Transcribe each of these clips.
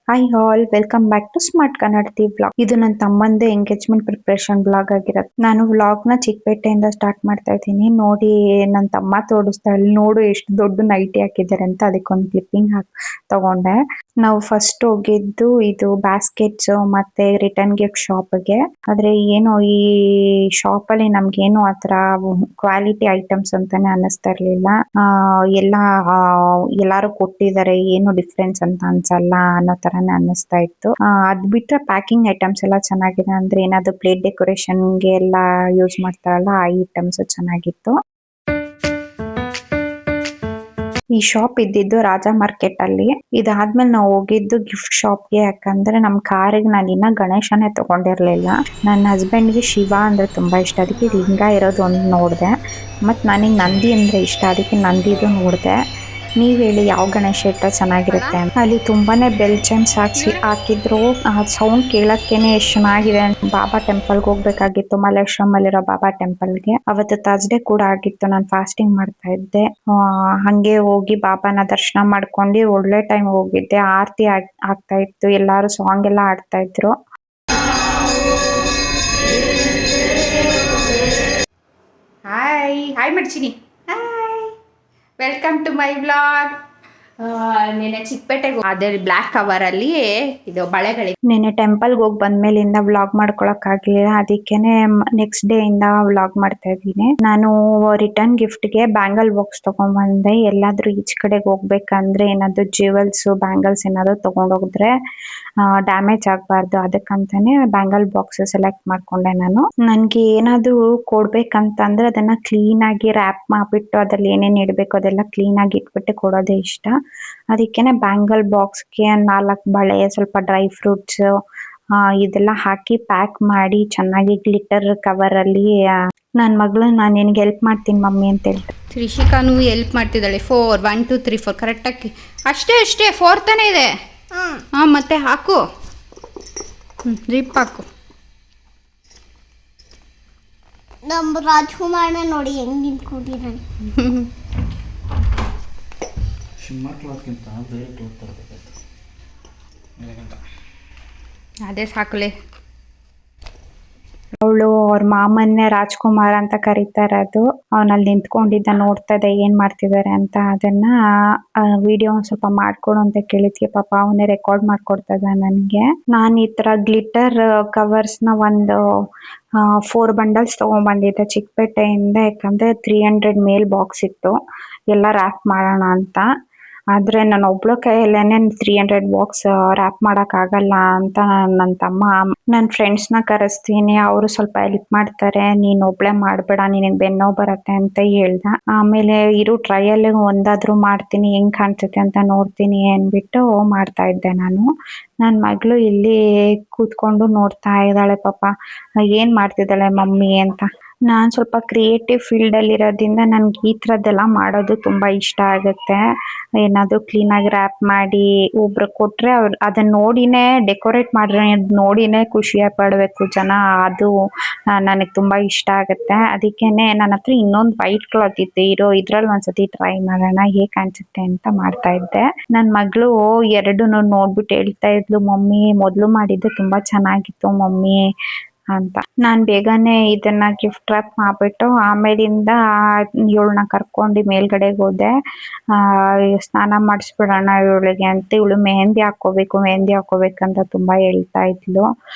Hi all welcome back to smart Kannadati blog. ಇದು ನನ್ನ ತಮ್ಮಂದೇ engagement preparation blog ಆಗಿರತ್ತೆ. ನಾನು ವ್ಲಾಗ್ ನ ಚಿಕ್ಕಪೇಟೆಯಿಂದ ಸ್ಟಾರ್ಟ್ ಮಾಡ್ತಾ ಇದ್ದೀನಿ. ನೋಡಿ ನನ್ನ ತಮ್ಮ ತೋರಿಸ್ತಾ ಇಲ್ಲಿ ನೋಡು ಎಷ್ಟು ದೊಡ್ಡ ನೈಟಿ ಹಾಕಿದ್ದಾರೆ ಅಂತ. ಅದಕ್ಕೊಂದು ಕ್ಲಿಪ್ಪಿಂಗ್ ತಗೊಂಡೆ. ನಾವು ಫಸ್ಟ್ ಹೋಗಿದ್ದು ಇದು ಬಾಸ್ಕೆಟ್ಸ್ ಮತ್ತೆ ರಿಟರ್ನ್ ಗಿಫ್ಟ್ ಶಾಪ್ಗೆ. ಆದ್ರೆ ಏನು ಈ ಶಾಪ್ ಅಲ್ಲಿ ನಮ್ಗೇನು ಆತರ ಕ್ವಾಲಿಟಿ ಐಟಮ್ಸ್ ಅಂತಾನೆ ಅನ್ನಿಸ್ತಾ ಇರ್ಲಿಲ್ಲ. ಎಲ್ಲಾರು ಕೊಟ್ಟಿದ್ದಾರೆ, ಏನು ಡಿಫ್ರೆನ್ಸ್ ಅಂತ ಅನ್ಸಲ್ಲ ಅನ್ನೋ ತರಾನೇ ಅನ್ನಿಸ್ತಾ ಇತ್ತು. ಅದ್ ಬಿಟ್ರೆ ಪ್ಯಾಕಿಂಗ್ ಐಟಮ್ಸ್ ಎಲ್ಲ ಚೆನ್ನಾಗಿದೆ. ಅಂದ್ರೆ ಏನಾದ್ರು ಪ್ಲೇಟ್ ಡೆಕೋರೇಷನ್ಗೆ ಎಲ್ಲ ಯೂಸ್ ಮಾಡ್ತಾರಲ್ಲ ಆ ಐಟಮ್ಸ್ ಚೆನ್ನಾಗಿತ್ತು. ಈ ಶಾಪ್ ಇದ್ದಿದ್ದು ರಾಜಾ ಮಾರ್ಕೆಟ್ ಅಲ್ಲಿ. ಇದಾದ್ಮೇಲೆ ನಾವು ಹೋಗಿದ್ದು ಗಿಫ್ಟ್ ಶಾಪ್ಗೆ. ಯಾಕಂದ್ರೆ ನಮ್ ಕಾರಿಗೆ ನಾನು ಇನ್ನ ಗಣೇಶನೇ ತಗೊಂಡಿರ್ಲಿಲ್ಲ. ನನ್ನ ಹಸ್ಬೆಂಡ್ಗೆ ಶಿವ ಅಂದ್ರೆ ತುಂಬಾ ಇಷ್ಟ, ಅದಕ್ಕೆ ಲಿಂಗ ಇರೋದು ಒಂದು ನೋಡಿದೆ. ಮತ್ ನನಗೆ ನಂದಿ ಅಂದ್ರೆ ಇಷ್ಟ, ಅದಕ್ಕೆ ನಂದಿದು ನೋಡಿದೆ. ನೀವ್ ಹೇಳಿ ಯಾವ ಗಣೇಶ ಇಟ್ಟ ಚೆನ್ನಾಗಿರುತ್ತೆ. ಅಲ್ಲಿ ತುಂಬಾನೇ ಬೆಲ್ ಚೈಮ್ಸ್ ಹಾಕಿದ್ರು. ಆ ಸೌಂಡ್ ಕೇಳಕ್ಕೇನೆ ಎಷ್ಟು ಚೆನ್ನಾಗಿದೆ. ಬಾಬಾ ಟೆಂಪಲ್ಗೆ ಹೋಗ್ಬೇಕಾಗಿತ್ತು, ಮಲ್ಲೇಶ್ವರಮಲ್ಲಿರೋ ಬಾಬಾ ಟೆಂಪಲ್ಗೆ. ಅವತ್ತು ಥರ್ಸ್ಡೇ ಕೂಡ ಆಗಿತ್ತು, ನಾನು ಫಾಸ್ಟಿಂಗ್ ಮಾಡ್ತಾ ಇದ್ದೆ. ಹಂಗೆ ಹೋಗಿ ಬಾಬಾನ ದರ್ಶನ ಮಾಡ್ಕೊಂಡು ಒಳ್ಳೆ ಟೈಮ್ ಹೋಗಿದ್ದೆ. ಆರತಿ ಆಗ್ತಾ ಇತ್ತು, ಎಲ್ಲಾರು ಸಾಂಗ್ ಎಲ್ಲ ಆಡ್ತಾ ಇದ್ರು. ಹಾಯ್ ಹಾಯ್ ಮಾಡ್ತೀನಿ. Hi, welcome to my vlog. ನೆನೆ ಚಿಕ್ಕಪೇಟೆಗೆ ಅದೇ ಬ್ಲ್ಯಾಕ್ ಕವರಲ್ಲಿ ಇದು ಬಳೆಗಳಿಗೆ. ನೆನೆ ಟೆಂಪಲ್ಗೆ ಹೋಗಿ ಬಂದ್ಮೇಲಿಂದ ವ್ಲಾಗ್ ಮಾಡ್ಕೊಳಕ್ ಆಗ್ಲಿಲ್ಲ, ಅದಕ್ಕೇನೆ ನೆಕ್ಸ್ಟ್ ಡೇ ಇಂದ ವ್ಲಾಗ್ ಮಾಡ್ತಾ ಇದ್ದೀನಿ. ನಾನು ರಿಟರ್ನ್ ಗಿಫ್ಟ್ಗೆ ಬ್ಯಾಂಗಲ್ ಬಾಕ್ಸ್ ತಗೊಂಡ್ಬಂದೆ. ಎಲ್ಲಾದ್ರೂ ಈಚ್ ಕಡೆಗೆ ಹೋಗ್ಬೇಕಂದ್ರೆ ಏನಾದ್ರು ಜ್ಯುವೆಲ್ಸ್ ಬ್ಯಾಂಗಲ್ಸ್ ಏನಾದ್ರು ತಗೊಂಡೋಗಿದ್ರೆ ಡ್ಯಾಮೇಜ್ ಆಗ್ಬಾರ್ದು, ಅದಕ್ಕಂತಾನೆ ಬ್ಯಾಂಗಲ್ ಬಾಕ್ಸ್ ಸೆಲೆಕ್ಟ್ ಮಾಡ್ಕೊಂಡೆ ನಾನು. ನನ್ಗೆ ಏನಾದ್ರು ಕೊಡ್ಬೇಕಂತಂದ್ರೆ ಅದನ್ನ ಕ್ಲೀನ್ ಆಗಿ ರ್ಯಾಪ್ ಮಾಡ್ಬಿಟ್ಟು ಅದ್ರಲ್ಲಿ ಏನೇನ್ ಇಡ್ಬೇಕು ಅದೆಲ್ಲ ಕ್ಲೀನ್ ಆಗಿ ಇಟ್ಬಿಟ್ಟು ಕೊಡೋದೇ ಇಷ್ಟ. ಅದಕ್ಕೇನೆ ಬ್ಯಾಂಗಲ್ ಬಾಕ್ಸ್ಗೆ 4 ಬಳೆ, ಸ್ವಲ್ಪ ಡ್ರೈ ಫ್ರೂಟ್ಸ್ ಇದೆಲ್ಲ ಹಾಕಿ ಪ್ಯಾಕ್ ಮಾಡಿ ಚೆನ್ನಾಗಿ ಗ್ಲಿಟರ್ ಕವರ್ ಅಲ್ಲಿ ನನ್ನ ಮಗಳು ನಾನು ನಿನಗೆ ಹೆಲ್ಪ್ ಮಾಡ್ತೀನಿ ಮಮ್ಮಿ ಅಂತ ಹೇಳ್ತಾರೆ. ತ್ರಿಷಿಕಾನು ಹೆಲ್ಪ್ ಮಾಡ್ತಿದ್ದಾಳೆ. 4 1 2 3 4 ಕರೆಕ್ಟಾಗಿ ಅಷ್ಟೇ 4 ತಾನೇ ಇದೆ. ಹಾಂ ಮತ್ತೆ ಹಾಕು, ಜಿಪ್ ಹಾಕು. ನಮ್ಮ ರಾಜ್ಕುಮಾರ್ನ ನೋಡಿ ಹೆಂಗೆ ನಿಂತ್ಕೊಂಡಿದ್ದಾನೆ. ಅದೇ ಸಾಕಲೆ. ಅವಳು ಅವ್ರ ಮಾಮನ್ನೇ ರಾಜ್ಕುಮಾರ್ ಅಂತ ಕರೀತಾ ಇರೋದು. ಅವನಲ್ಲಿ ನಿಂತ್ಕೊಂಡಿದ್ದ ನೋಡ್ತಾ ಇದೆ ಏನ್ ಮಾಡ್ತಿದ್ದಾರೆ ಅಂತ. ಅದನ್ನ ವಿಡಿಯೋ ಸ್ವಲ್ಪ ಮಾಡ್ಕೊಡು ಅಂತ ಕೇಳಿದ್ಕೆ ಪಾಪ ಅವನೇ ರೆಕಾರ್ಡ್ ಮಾಡ್ಕೊಡ್ತಾ ಇದ್ದ ನನ್ಗೆ. ನಾನು ಈ ತರ ಗ್ಲಿಟರ್ ಕವರ್ಸ್ ನ ಒಂದು 4 ಬಂಡಲ್ಸ್ ತಗೊಂಡ್ಬಂದಿದ್ದೆ ಚಿಕ್ಕಪೇಟೆಯಿಂದ. ಯಾಕಂದ್ರೆ 300 ಮೇಲ್ ಬಾಕ್ಸ್ ಇತ್ತು, ಎಲ್ಲ ರ್ಯಾಪ್ ಮಾಡೋಣ ಅಂತ. ಆದ್ರೆ ನಾನು ಒಬ್ಳ ಕೈಯಲ್ಲೇನೆ 300 ಬಾಕ್ಸ್ ರ್ಯಾಪ್ ಮಾಡಕ್ ಆಗಲ್ಲ ಅಂತ ನನ್ನ ತಮ್ಮ ನನ್ನ ಫ್ರೆಂಡ್ಸ್ ನ ಕರೆಸ್ತೀನಿ, ಅವರು ಸ್ವಲ್ಪ ಹೆಲ್ಪ್ ಮಾಡ್ತಾರೆ, ನೀನ್ ಒಬ್ಳೆ ಮಾಡ್ಬೇಡ ನಿನಗೆ ಬೆನ್ನೋ ಬರತ್ತೆ ಅಂತ ಹೇಳ್ದ. ಆಮೇಲೆ ಇರು ಟ್ರಯಲ್ ಒಂದಾದ್ರೂ ಮಾಡ್ತೀನಿ, ಹೆಂಗ್ ಕಾಣ್ತೈತೆ ಅಂತ ನೋಡ್ತೀನಿ ಅನ್ಬಿಟ್ಟು ಮಾಡ್ತಾ ಇದ್ದೆ ನಾನು. ನನ್ನ ಮಗಳು ಇಲ್ಲಿ ಕೂತ್ಕೊಂಡು ನೋಡ್ತಾ ಇದ್ದಾಳೆ, ಪಾಪ ಏನ್ ಮಾಡ್ತಿದ್ದಾಳೆ ಮಮ್ಮಿ ಅಂತ. ನಾನ್ ಸ್ವಲ್ಪ ಕ್ರಿಯೇಟಿವ್ ಫೀಲ್ಡ್ ಅಲ್ಲಿ ಇರೋದ್ರಿಂದ ನನ್ಗೆ ಈ ತರದ್ದೆಲ್ಲ ಮಾಡೋದು ತುಂಬಾ ಇಷ್ಟ ಆಗುತ್ತೆ. ಏನಾದ್ರು ಕ್ಲೀನ್ ಆಗಿ ರ್ಯಾಪ್ ಮಾಡಿ ಒಬ್ರು ಕೊಟ್ರೆ ಅದನ್ನ ನೋಡಿನೇ ಡೆಕೋರೇಟ್ ಮಾಡ್ರೆ ನೋಡಿನೇ ಖುಷಿ ಪಡ್ಬೇಕು ಜನ, ಅದು ನನಗೆ ತುಂಬಾ ಇಷ್ಟ ಆಗುತ್ತೆ. ಅದಕ್ಕೇನೆ ನನ್ನ ಹತ್ರ ಇನ್ನೊಂದು ವೈಟ್ ಕ್ಲಾತ್ ಇತ್ತು, ಇದ್ರಲ್ಲಿ ಒಂದ್ಸತಿ ಟ್ರೈ ಮಾಡೋಣ ಹೇಗ್ ಕಾಣಿಸುತ್ತೆ ಅಂತ ಮಾಡ್ತಾ ಇದ್ದೆ. ನನ್ನ ಮಗಳು ಎರಡನ್ನೂ ನೋಡ್ಬಿಟ್ಟು ಹೇಳ್ತಾ ಇದ್ಲು, ಮಮ್ಮಿ ಮೊದ್ಲು ಮಾಡಿದ್ದು ತುಂಬಾ ಚೆನ್ನಾಗಿತ್ತು ಮಮ್ಮಿ ಅಂತ. ನಾನ್ ಬೇಗನೆ ಇದನ್ನ ಗಿಫ್ಟ್ ರ್ಯಾಪ್ ಮಾಡ್ಬಿಟ್ಟು ಆಮೇಲಿಂದ ಇವಳನ್ನ ಕರ್ಕೊಂಡು ಮೇಲ್ಗಡೆಗೆ ಹೋದೆ. ಸ್ನಾನ ಮಾಡಿಸ್ಬಿಡೋಣ ಇವಳಿಗೆ ಅಂತ. ಇವಳು ಮೆಹಂದಿ ಹಾಕೋಬೇಕಂತ ತುಂಬಾ ಹೇಳ್ತಾ ಇದ್ಲು.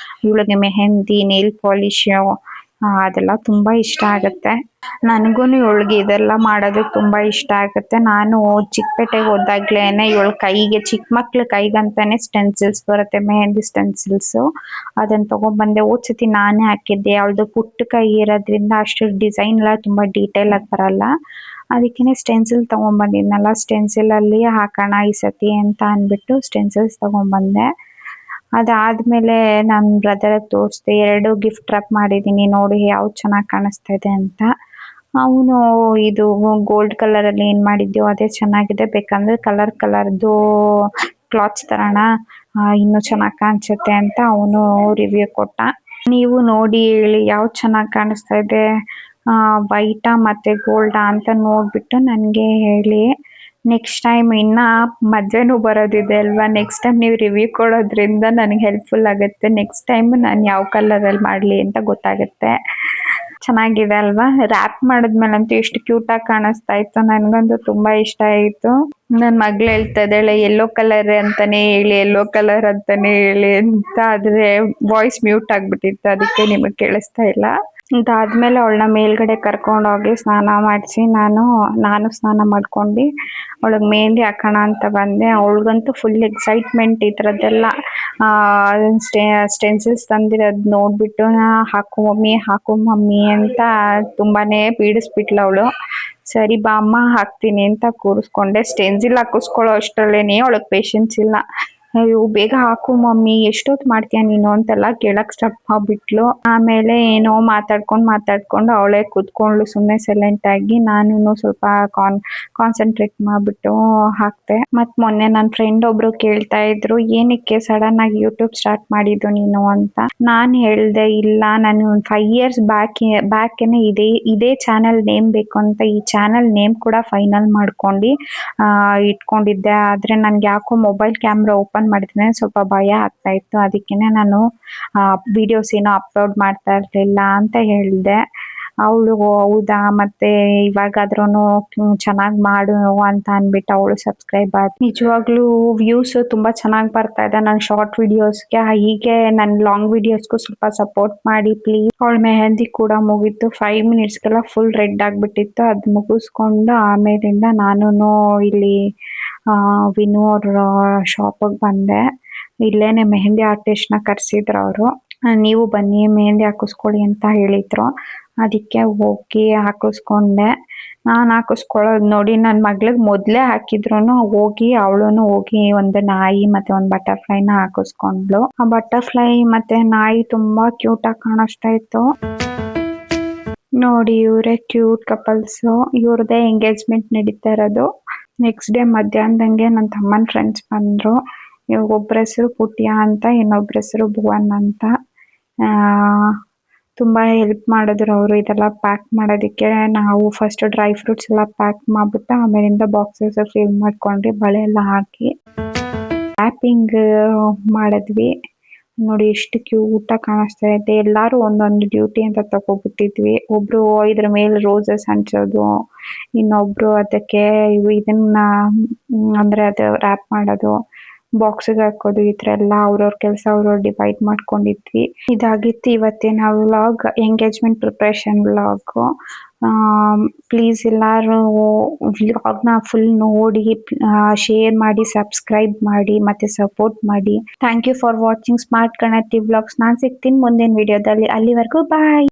ಇವಳಿಗೆ ಮೆಹಂದಿ, ನೇಲ್ ಪಾಲಿಶ್ ಅದೆಲ್ಲ ತುಂಬಾ ಇಷ್ಟ ಆಗತ್ತೆ. ನನ್ಗೂನು ಇವಳಿಗೆ ಇದೆಲ್ಲ ಮಾಡೋದು ತುಂಬಾ ಇಷ್ಟ ಆಗುತ್ತೆ. ನಾನು ಚಿಕ್ಕಪೇಟೆಗೆ ಹೋದಾಗ್ಲೇನೆ ಇವಳ ಕೈಗೆ, ಚಿಕ್ಕ ಮಕ್ಳ ಕೈಗಂತಾನೆ ಸ್ಟೆನ್ಸಿಲ್ಸ್ ಬರುತ್ತೆ, ಮೆಹಂದಿ ಸ್ಟೆನ್ಸಿಲ್ಸ್. ಅದನ್ನ ತಗೊಂಡ್ಬಂದೆ. ಹೋದ್ಸತಿ ನಾನೇ ಹಾಕಿದ್ದೆ. ಅವಳದು ಪುಟ್ಟ ಕೈ ಇರೋದ್ರಿಂದ ಅಷ್ಟು ಡಿಸೈನ್ ಎಲ್ಲ ತುಂಬಾ ಡೀಟೇಲ್ ಆಗಿ ಬರಲ್ಲ. ಅದಕ್ಕೇನೆ ಸ್ಟೆನ್ಸಿಲ್ ತಗೊಂಡ್ಬಂದಿದ್ನಲ್ಲ, ಸ್ಟೆನ್ಸಿಲ್ ಅಲ್ಲಿ ಹಾಕೋಣ ಈ ಸತಿ ಅಂತ ಅನ್ಬಿಟ್ಟು ಸ್ಟೆನ್ಸಿಲ್ಸ್ ತಗೊಂಡ್ಬಂದೆ. ಅದಾದ್ಮೇಲೆ ನನ್ನ ಬ್ರದರ್ ತೋರಿಸ್ದೆ, 2 ಗಿಫ್ಟ್ ರ್ಯಾಪ್ ಮಾಡಿದೀನಿ ನೋಡಿ ಯಾವ್ದು ಚೆನ್ನಾಗಿ ಕಾಣಿಸ್ತಾ ಇದೆ ಅಂತ. ಅವನು ಇದು ಗೋಲ್ಡ್ ಕಲರ್ ಅಲ್ಲಿ ಏನ್ ಮಾಡಿದ್ಯೋ ಅದೇ ಚೆನ್ನಾಗಿದೆ, ಬೇಕಂದ್ರೆ ಕಲರ್ದು ಕ್ಲಾತ್ಸ್ ತರೋಣ ಇನ್ನು ಚೆನ್ನಾಗಿ ಕಾಣಿಸುತ್ತೆ ಅಂತ ಅವನು ರಿವ್ಯೂ ಕೊಟ್ಟ. ನೀವು ನೋಡಿ ಹೇಳಿ ಯಾವ್ದು ಚೆನ್ನಾಗಿ ಕಾಣಿಸ್ತಾ ಇದೆ, ವೈಟಾ ಮತ್ತೆ ಗೋಲ್ಡಾ ಅಂತ ನೋಡ್ಬಿಟ್ಟು ನನಗೆ ಹೇಳಿ. ನೆಕ್ಸ್ಟ್ ಟೈಮ್ ಇನ್ನು ಮದುವೆನೂ ಬರೋದಿದೆ ಅಲ್ವಾ, ನೆಕ್ಸ್ಟ್ ಟೈಮ್ ನೀವು ರಿವ್ಯೂ ಕೊಡೋದ್ರಿಂದ ನನಗೆ ಹೆಲ್ಪ್ಫುಲ್ ಆಗುತ್ತೆ. ನೆಕ್ಸ್ಟ್ ಟೈಮ್ ನಾನು ಯಾವ ಕಲರಲ್ಲಿ ಮಾಡಲಿ ಅಂತ ಗೊತ್ತಾಗುತ್ತೆ. ಚೆನ್ನಾಗಿದೆ ಅಲ್ವಾ? ರ್ಯಾಪ್ ಮಾಡಿದ್ಮೇಲಂತೂ ಎಷ್ಟು ಕ್ಯೂಟಾಗಿ ಕಾಣಿಸ್ತಾ ಇತ್ತು. ನನಗಂತೂ ತುಂಬ ಇಷ್ಟ ಆಯಿತು. ನನ್ನ ಮಗಳು ಹೇಳ್ತಾ ಇದ್ದಾಳೆ ಯೆಲ್ಲೋ ಕಲರ್ ಅಂತಾನೆ ಹೇಳಿ, ಯೆಲ್ಲೋ ಕಲರ್ ಅಂತಾನೆ ಹೇಳಿ ಅಂತ. ಆದರೆ ವಾಯ್ಸ್ ಮ್ಯೂಟ್ ಆಗಿಬಿಟ್ಟಿತ್ತು, ಅದಕ್ಕೆ ನಿಮಗೆ ಕೇಳಿಸ್ತಾ ಇಲ್ಲ. ಇದಾದ್ಮೇಲೆ ಅವಳನ್ನ ಮೇಲ್ಗಡೆ ಕರ್ಕೊಂಡೋಗಿ ಸ್ನಾನ ಮಾಡಿಸಿ ನಾನು ಸ್ನಾನ ಮಾಡ್ಕೊಂಡು ಅವಳಿಗೆ ಮೆಹಂದಿ ಹಾಕೋಣ ಅಂತ ಬಂದೆ. ಅವಳಿಗಂತೂ ಫುಲ್ ಎಕ್ಸೈಟ್ಮೆಂಟ್ ಈ ಥರದ್ದೆಲ್ಲ ಸ್ಟೆನ್ಸಿಲ್ಸ್ ತಂದಿರೋದು ನೋಡಿಬಿಟ್ಟು ಹಾಕು ಮಮ್ಮಿ ಅಂತ ತುಂಬಾ ಪೀಡಿಸ್ಬಿಟ್ಲು ಅವಳು. ಸರಿ ಬಾ ಅಮ್ಮ ಹಾಕ್ತೀನಿ ಅಂತ ಕೂರಿಸ್ಕೊಂಡೆ. ಸ್ಟೆನ್ಸಿಲ್ ಹಾಕಿಸ್ಕೊಳ್ಳೋ ಅಷ್ಟರಲ್ಲೇನೆ ಅವಳಿಗೆ ಪೇಷನ್ಸ್ ಇಲ್ಲ. ಅಯ್ಯೋ ಬೇಗ ಹಾಕು ಮಮ್ಮಿ, ಎಷ್ಟೊತ್ತು ಮಾಡ್ತೀಯ ನೀನು ಅಂತೆಲ್ಲ ಕೇಳಕ್ಕೆ ಸ್ಟಾರ್ಟ್ ಮಾಡಿಬಿಟ್ಲು. ಆಮೇಲೆ ಏನೋ ಮಾತಾಡ್ಕೊಂಡು ಅವಳೇ ಕೂತ್ಕೊಂಡ್ಳು ಸುಮ್ಮನೆ ಸೈಲೆಂಟ್ ಆಗಿ. ನಾನು ಸ್ವಲ್ಪ ಕಾನ್ಸಂಟ್ರೇಟ್ ಮಾಡಿಬಿಟ್ಟು ಹಾಕ್ತೆ. ಮತ್ತು ಮೊನ್ನೆ ನನ್ನ ಫ್ರೆಂಡ್ ಒಬ್ರು ಕೇಳ್ತಾ ಇದ್ರು ಏನಕ್ಕೆ ಸಡನ್ ಆಗಿ ಯೂಟ್ಯೂಬ್ ಸ್ಟಾರ್ಟ್ ಮಾಡಿದ್ದು ನೀನು ಅಂತ. ನಾನು ಹೇಳಿದೆ ಇಲ್ಲ, ನಾನು 5 years ಬ್ಯಾಕೇನೆ ಇದೇ ಚಾನಲ್ ನೇಮ್ ಬೇಕು ಅಂತ ಈ ಚಾನಲ್ ನೇಮ್ ಕೂಡ ಫೈನಲ್ ಮಾಡ್ಕೊಂಡು ಇಟ್ಕೊಂಡಿದ್ದೆ. ಆದರೆ ನನಗೆ ಯಾಕೋ ಮೊಬೈಲ್ ಕ್ಯಾಮ್ರಾ ಓಪನ್ ಮಾಡಿದ್ರೆ ಸ್ವಲ್ಪ ಭಯ ಆಗ್ತಾ ಇತ್ತು. ಅದಕ್ಕೇನೆ ನಾನು ವಿಡಿಯೋಸ್ ಏನೋ ಅಪ್ಲೋಡ್ ಮಾಡ್ತಾ ಇರಲಿಲ್ಲ ಅಂತ ಹೇಳಿದೆ. ಅವಳು ಹೌದಾ, ಮತ್ತೆ ಇವಾಗಾದ್ರೂ ಚೆನ್ನಾಗಿ ಮಾಡು ಅಂತ ಅಂದ್ಬಿಟ್ಟು ಅವಳು ಸಬ್ಸ್ಕ್ರೈಬ್ ಆದ. ನಿಜವಾಗ್ಲೂ ವ್ಯೂಸ್ ತುಂಬ ಚೆನ್ನಾಗಿ ಬರ್ತಾ ಇದೆ ನನ್ನ ಶಾರ್ಟ್ ವಿಡಿಯೋಸ್ಗೆ. ಹೀಗೆ ನನ್ನ ಲಾಂಗ್ ವಿಡಿಯೋಸ್ಗೂ ಸ್ವಲ್ಪ ಸಪೋರ್ಟ್ ಮಾಡಿ ಪ್ಲೀಸ್. ಅವಳ ಮೆಹಂದಿ ಕೂಡ ಮುಗೀತು. 5 minutesಗೆಲ್ಲ ಫುಲ್ ರೆಡ್ ಆಗಿಬಿಟ್ಟಿತ್ತು. ಅದು ಮುಗಿಸ್ಕೊಂಡು ಆಮೇಲಿಂದ ನಾನು ಇಲ್ಲಿ ವಿನು ಅವ್ರ ಶಾಪಿಗೆ ಬಂದೆ. ಇಲ್ಲೇನೆ ಮೆಹಂದಿ ಆರ್ಟಿಸ್ಟ್ನ ಕರೆಸಿದ್ರು ಅವರು. ನೀವು ಬನ್ನಿ ಮೆಹಂದಿ ಹಾಕಿಸ್ಕೊಳ್ಳಿ ಅಂತ ಹೇಳಿದ್ರು. ಅದಕ್ಕೆ ಹೋಗಿ ಹಾಕಿಸ್ಕೊಂಡೆ. ನಾನು ಹಾಕಿಸ್ಕೊಳ್ಳೋದು ನೋಡಿ ನನ್ನ ಮಗಳಿಗೆ ಮೊದಲೇ ಹಾಕಿದ್ರು ಅವಳು ಹೋಗಿ ಒಂದು ನಾಯಿ ಮತ್ತೆ ಒಂದು ಬಟರ್ಫ್ಲೈನ ಹಾಕಿಸ್ಕೊಂಡ್ಳು. ಆ ಬಟರ್ಫ್ಲೈ ಮತ್ತೆ ನಾಯಿ ತುಂಬಾ ಕ್ಯೂಟಾಗಿ ಕಾಣಿಸ್ತಾ ಇತ್ತು. ನೋಡಿ ಇವರೇ ಕ್ಯೂಟ್ ಕಪಲ್ಸು. ಇವ್ರದ್ದೇ ಎಂಗೇಜ್ಮೆಂಟ್ ನಡೀತಾ ಇರೋದು. ನೆಕ್ಸ್ಟ್ ಡೇ ಮಧ್ಯಾಹ್ನದಂಗೆ ನನ್ನ ತಮ್ಮನ ಫ್ರೆಂಡ್ಸ್ ಬಂದರು. ಒಬ್ಬರ ಹೆಸರು ಪುಟ್ಯ ಅಂತ, ಇನ್ನೊಬ್ಬರ ಹೆಸರು ಭುವನ್ ಅಂತ. ತುಂಬ ಹೆಲ್ಪ್ ಮಾಡಿದ್ರು ಅವರು ಇದೆಲ್ಲ ಪ್ಯಾಕ್ ಮಾಡೋದಕ್ಕೆ. ನಾವು ಫಸ್ಟ್ ಡ್ರೈ ಫ್ರೂಟ್ಸ್ ಎಲ್ಲ ಪ್ಯಾಕ್ ಮಾಡಿಬಿಟ್ಟು ಆಮೇಲಿಂದ ಬಾಕ್ಸಸ್ ಫಿಲ್ ಮಾಡ್ಕೊಂಡ್ರಿ, ಬಳೆ ಎಲ್ಲ ಹಾಕಿ ರ್ಯಾಪಿಂಗ್ ಮಾಡಿದ್ವಿ. ನೋಡಿ ಎಷ್ಟು ಕ್ಯೂಟಾಗಿ ಕಾಣಿಸ್ತಾ ಇದೆ. ಎಲ್ಲರೂ ಒಂದೊಂದು ಡ್ಯೂಟಿ ಅಂತ ತಗೊಬಿಟ್ಟಿದ್ವಿ. ಒಬ್ರು ಇದ್ರ ಮೇಲೆ ರೋಸಸ್ ಹಂಚೋದು, ಇನ್ನೊಬ್ರು ಅದಕ್ಕೆ ಇದನ್ನ ಅಂದ್ರೆ ಅದು ರ್ಯಾಪ್ ಮಾಡೋದು, ಬಾಕ್ಸಿಗೆ ಹಾಕೋದು, ಈ ಥರ ಎಲ್ಲ ಅವ್ರವ್ರ ಕೆಲಸ ಅವ್ರವ್ರು ಡಿವೈಡ್ ಮಾಡ್ಕೊಂಡಿದ್ವಿ. ಇದಾಗಿತ್ತು ಇವತ್ತಿನ vlog, engagement preparation vlog. Please ಎಲ್ಲರೂ ವ್ಲಾಗ್ನ ಫುಲ್ ನೋಡಿ, ಶೇರ್ ಮಾಡಿ, ಸಬ್ಸ್ಕ್ರೈಬ್ ಮಾಡಿ ಮತ್ತು ಸಪೋರ್ಟ್ ಮಾಡಿ. Thank you for watching smart Kannada vlogs. ನಾನು ಸಿಗ್ತೀನಿ ಮುಂದಿನ ವಿಡಿಯೋದಲ್ಲಿ. ಅಲ್ಲಿವರೆಗೂ ಬಾಯ್.